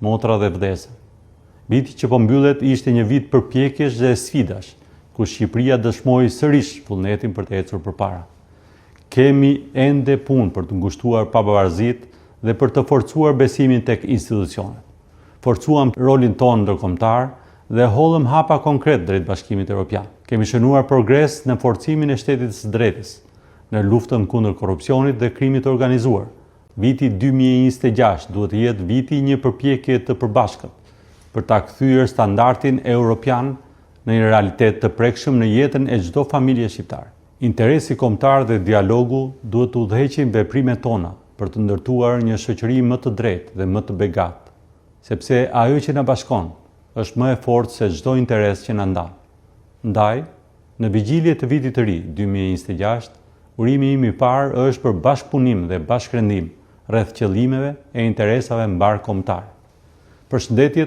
motra dhe vdesën. Viti që po mbyllet ishte një vit përpjekjesh dhe sfidash, ku Shqipëria dëshmoi sërish vullnetin për të ecur përpara. Kemi ende punë për të ngushtuar pavarësitë dhe për të forcuar besimin tek institucionet. Forcuam rolin tonë ndërkombëtar dhe hollëm hapa konkret drejt Bashkimit Evropian. Kemi shënuar progres në forcimin e shtetit së drejtës, në luftën kundër korrupsionit dhe krimit të organizuar. Viti 2026 duhet të jetë viti një përpjekje të përbashkët për ta kthyer standardin evropian në një realitet të prekshëm në jetën e çdo familje shqiptare. Interesi kombëtar dhe dialogu duhet të udhëheqin veprimet tona për të ndërtuar një shoqëri më të drejtë dhe më të begatë, sepse ajo që na bashkon është më e fortë se çdo interes që na ndan. Ndaj, në vigjilje të vitit të ri 2026, urimi im i parë është për bashkëpunim dhe bashkërendim rreth qëllimeve e interesave mbar kombëtare. Përshëndetje